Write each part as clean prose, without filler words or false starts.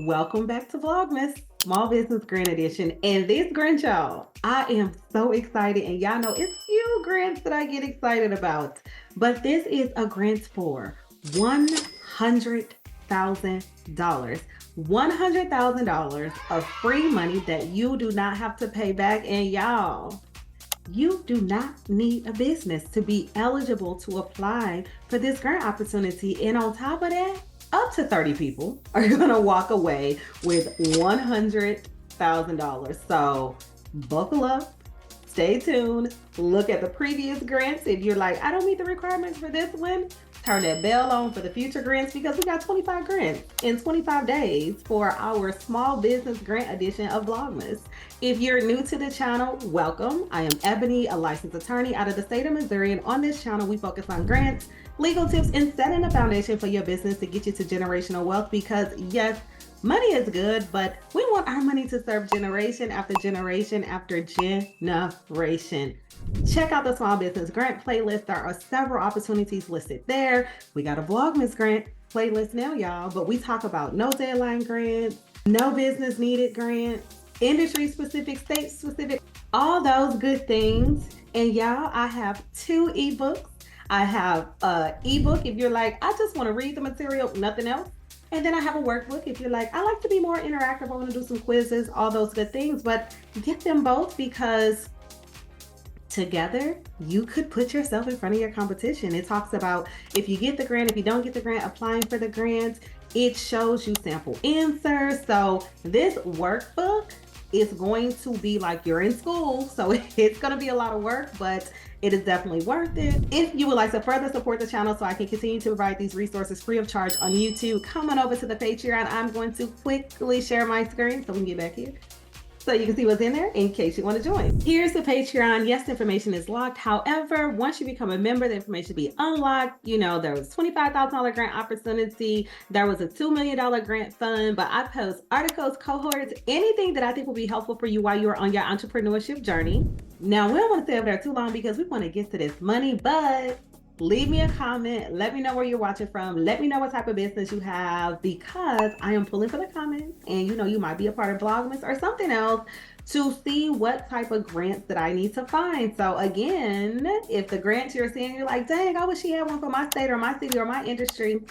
Welcome back to Vlogmas, Small Business Grant Edition. And this grant, y'all, I am so excited. And y'all know it's few grants that I get excited about. But this is a grant for $100,000. $100,000 of free money that you do not have to pay back. And y'all, you do not need a business to be eligible to apply for this grant opportunity. And on top of that, up to 30 people are going to walk away with $100,000. So buckle up, stay tuned, look at the previous grants. If you're like, I don't meet the requirements for this one, turn that bell on for the future grants because we got 25 grants in 25 days for our small business grant edition of Vlogmas. If you're new to the channel, welcome. I am Ebony, a licensed attorney out of the state of Missouri, and on this channel, we focus on grants, legal tips, and setting a foundation for your business to get you to generational wealth because yes, money is good, but we want our money to serve generation after generation after generation. Check out the small business grant playlist. There are several opportunities listed there. We got a Vlogmas grant playlist now, y'all, but we talk about no deadline grants, no business needed grants, industry specific, state specific, all those good things. And y'all, I have 2 ebooks. I have an ebook if you're like, I just want to read the material, nothing else. And then I have a workbook if you're like, I like to be more interactive, I want to do some quizzes, all those good things. But get them both because together you could put yourself in front of your competition. It talks about if you get the grant, if you don't get the grant, applying for the grant. It shows you sample answers. So this workbook is going to be like you're in school. So it's going to be a lot of work, but it is definitely worth it. If you would like to further support the channel so I can continue to provide these resources free of charge on YouTube, come on over to the Patreon. I'm going to quickly share my screen so we can get back here so you can see what's in there in case you want to join. Here's the Patreon. Yes, the information is locked. However, once you become a member, the information will be unlocked. You know, there was a $25,000 grant opportunity. There was a $2 million grant fund, but I post articles, cohorts, anything that I think will be helpful for you while you're on your entrepreneurship journey. Now, we don't want to stay over there too long because we want to get to this money, but leave me a comment. Let me know where you're watching from. Let me know what type of business you have because I am pulling for the comments and you know, you might be a part of Vlogmas or something else to see what type of grants that I need to find. So again, if the grants you're seeing, you're like, dang, I wish she had one for my state or my city or my industry,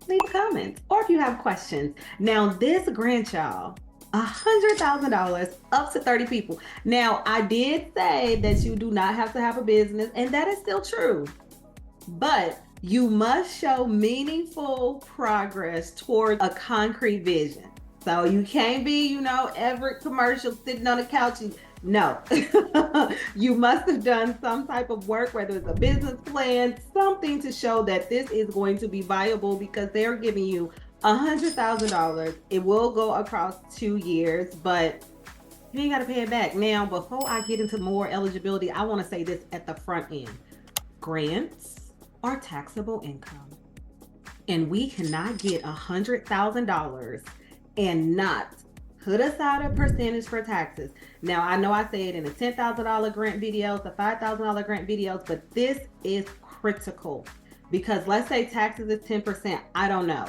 leave a comment. Or if you have questions. Now this grant, y'all, $100,000 up to 30 people. Now I did say that you do not have to have a business and that is still true. But you must show meaningful progress towards a concrete vision. So you can't be, you know, every commercial sitting on the couch. No, you must have done some type of work, whether it's a business plan, something to show that this is going to be viable because they're giving you $100,000. It will go across 2 years, but you ain't got to pay it back. Now, before I get into more eligibility, I want to say this at the front end. Grants are taxable income. And we cannot get $100,000 and not put aside a percentage for taxes. Now, I know I say it in the $10,000 grant videos, the $5,000 grant videos, but this is critical because let's say taxes is 10%. I don't know.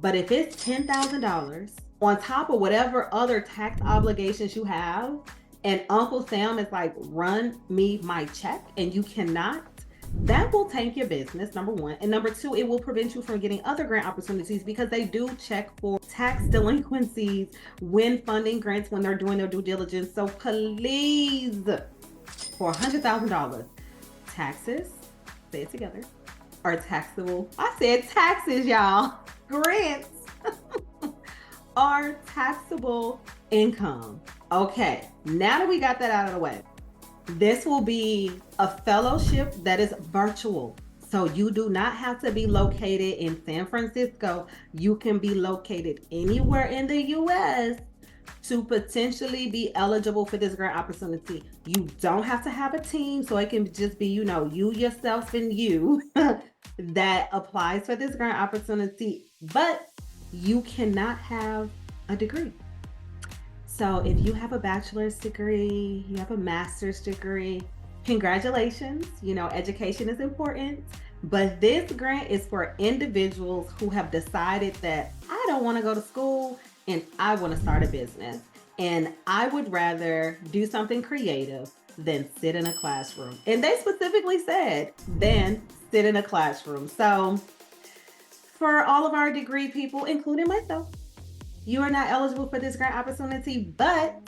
But if it's $10,000 on top of whatever other tax obligations you have, and Uncle Sam is like, run me my check, and you cannot, that will tank your business, number one. And number two, it will prevent you from getting other grant opportunities because they do check for tax delinquencies when funding grants, when they're doing their due diligence. So please, for $100,000, taxes, say it together, are taxable. I said taxes, y'all. Grants are taxable income. Okay, now that we got that out of the way, this will be a fellowship that is virtual. So you do not have to be located in San Francisco. You can be located anywhere in the US to potentially be eligible for this grant opportunity. You don't have to have a team, so it can just be, you know, you, yourself, and you that applies for this grant opportunity, but you cannot have a degree. So if you have a bachelor's degree, you have a master's degree, congratulations. You know, education is important, but this grant is for individuals who have decided that I don't want to go to school and I want to start a business. And I would rather do something creative than sit in a classroom. And they specifically said, than sit in a classroom. So for all of our degree people, including myself, you are not eligible for this grant opportunity, but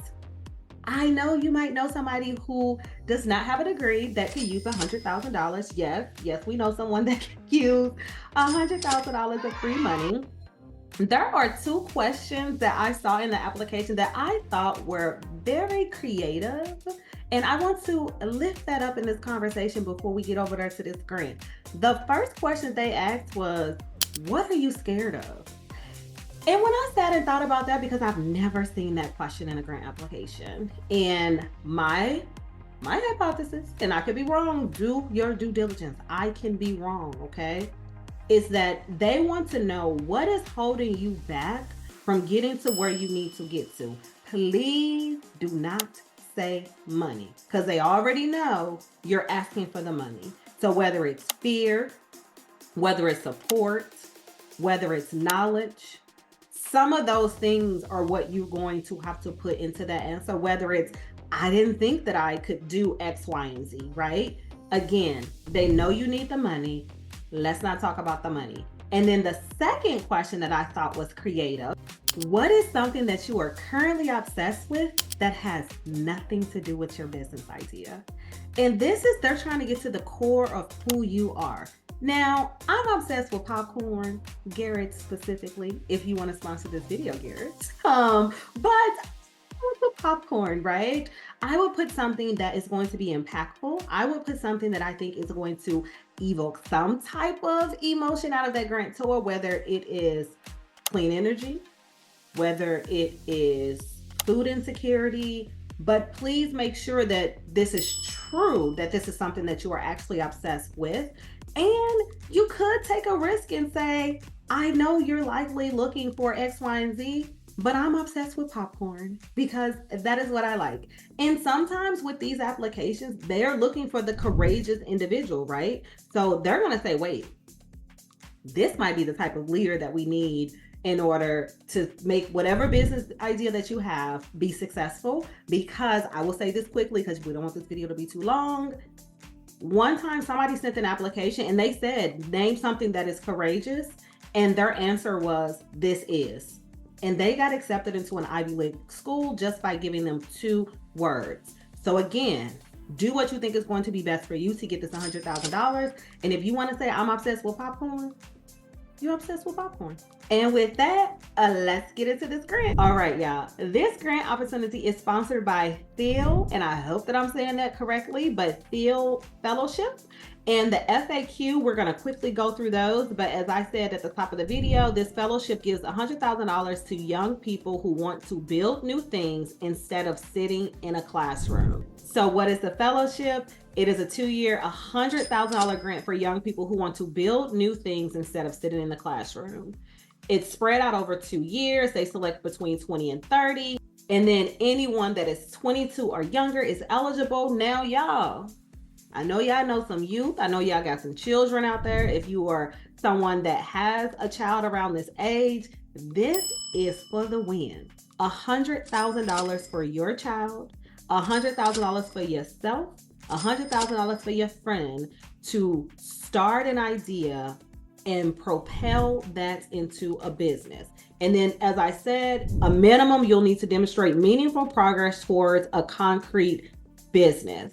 I know you might know somebody who does not have a degree that could use $100,000. Yes, we know someone that can use $100,000 of free money. There are 2 questions that I saw in the application that I thought were very creative. And I want to lift that up in this conversation before we get over there to this grant. The first question they asked was, what are you scared of? And when I sat and thought about that, because I've never seen that question in a grant application, and my hypothesis, and I could be wrong, do your due diligence, I can be wrong, okay, is that they want to know what is holding you back from getting to where you need to get to. Please do not say money, because they already know you're asking for the money. So whether it's fear, whether it's support, whether it's knowledge, some of those things are what you're going to have to put into that answer, whether it's, I didn't think that I could do X, Y, and Z, right? Again, they know you need the money. Let's not talk about the money. And then the second question that I thought was creative, what is something that you are currently obsessed with that has nothing to do with your business idea? And this is, they're trying to get to the core of who you are. Now, I'm obsessed with popcorn, Garrett specifically, if you want to sponsor this video, Garrett. But I would put popcorn, right? I would put something that is going to be impactful. I would put something that I think is going to evoke some type of emotion out of that grantor, whether it is clean energy, whether it is food insecurity, but please make sure that this is true, that this is something that you are actually obsessed with. And you could take a risk and say, I know you're likely looking for X, Y, and Z, but I'm obsessed with popcorn because that is what I like. And sometimes with these applications, they're looking for the courageous individual, right? So they're going to say, wait, this might be the type of leader that we need in order to make whatever business idea that you have be successful. Because I will say this quickly, because we don't want this video to be too long. One time somebody sent an application and they said, name something that is courageous. And their answer was, this is. And they got accepted into an Ivy League school just by giving them 2 words. So again, do what you think is going to be best for you to get this $100,000. And if you want to say, I'm obsessed with popcorn, you're obsessed with popcorn. And with that, let's get into this grant. All right, y'all. This grant opportunity is sponsored by Phil, and I hope that I'm saying that correctly, but Phil Fellowship. And the FAQ, we're going to quickly go through those. But as I said at the top of the video, this fellowship gives $100,000 to young people who want to build new things instead of sitting in a classroom. So what is the fellowship? It is a 2-year, $100,000 grant for young people who want to build new things instead of sitting in the classroom. It's spread out over 2 years. They select between 20 and 30. And then anyone that is 22 or younger is eligible. Now, y'all, I know y'all know some youth. I know y'all got some children out there. If you are someone that has a child around this age, this is for the win. $100,000 for your child, $100,000 for yourself, $100,000 for your friend to start an idea and propel that into a business. And then, as I said, a minimum, you'll need to demonstrate meaningful progress towards a concrete business.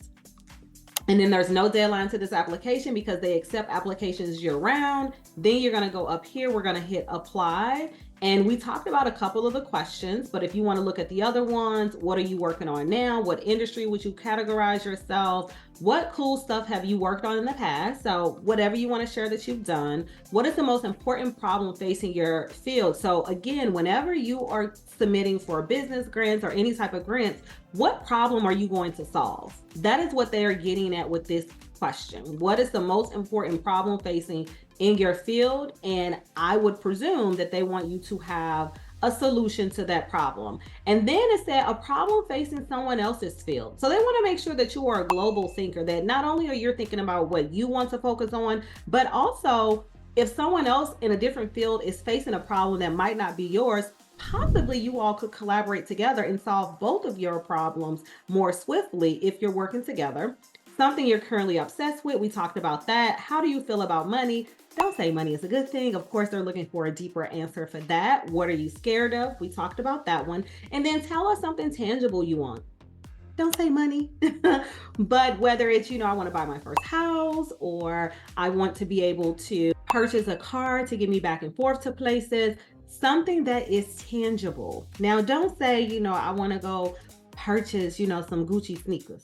And then there's no deadline to this application because they accept applications year round. Then you're going to go up here. We're going to hit apply. And we talked about a couple of the questions, but if you want to look at the other ones, what are you working on now? What industry would you categorize yourself? What cool stuff have you worked on in the past? So whatever you want to share that you've done. What is the most important problem facing your field? So again, whenever you are submitting for business grants or any type of grants, what problem are you going to solve? That is what they are getting at with this question. What is the most important problem facing in your field? And I would presume that they want you to have a solution to that problem. And then it said a problem facing someone else's field. So they want to make sure that you are a global thinker, that not only are you thinking about what you want to focus on, but also if someone else in a different field is facing a problem that might not be yours, Possibly you all could collaborate together and solve both of your problems more swiftly if you're working together. Something you're currently obsessed with, we talked about that. How do you feel about money? Don't say money is a good thing. Of course, they're looking for a deeper answer for that. What are you scared of? We talked about that one. And then tell us something tangible you want. Don't say money. But whether it's, I want to buy my first house, or I want to be able to purchase a car to get me back and forth to places, something that is tangible. Now, don't say, I want to go purchase, some Gucci sneakers.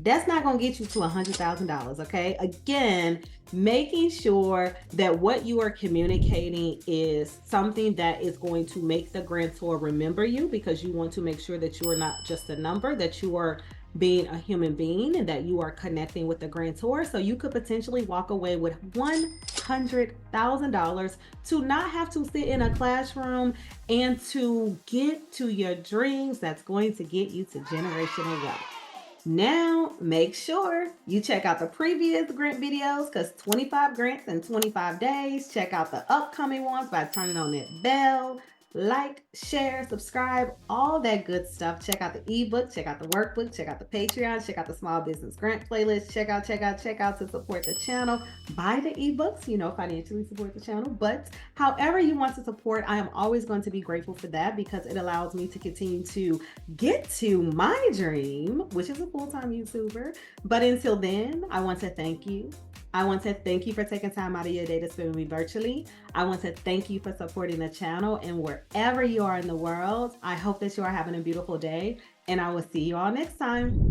That's not going to get you to $100,000. Okay. Again, making sure that what you are communicating is something that is going to make the grantor remember you, because you want to make sure that you are not just a number, that you are being a human being and that you are connecting with the grantor. So you could potentially walk away with $100,000 to not have to sit in a classroom and to get to your dreams that's going to get you to generational wealth. Now, make sure you check out the previous grant videos, because 25 grants in 25 days. Check out the upcoming ones by turning on that bell. Like, share, subscribe, all that good stuff. Check out the ebook, check out the workbook, check out the Patreon, check out the small business grant playlist. Check out to support the channel. Buy the ebooks, financially support the channel. But however you want to support, I am always going to be grateful for that, because it allows me to continue to get to my dream, which is a full-time YouTuber. But until then, I want to thank you. I want to thank you for taking time out of your day to spend with me virtually. I want to thank you for supporting the channel, and wherever you are in the world, I hope that you are having a beautiful day, and I will see you all next time.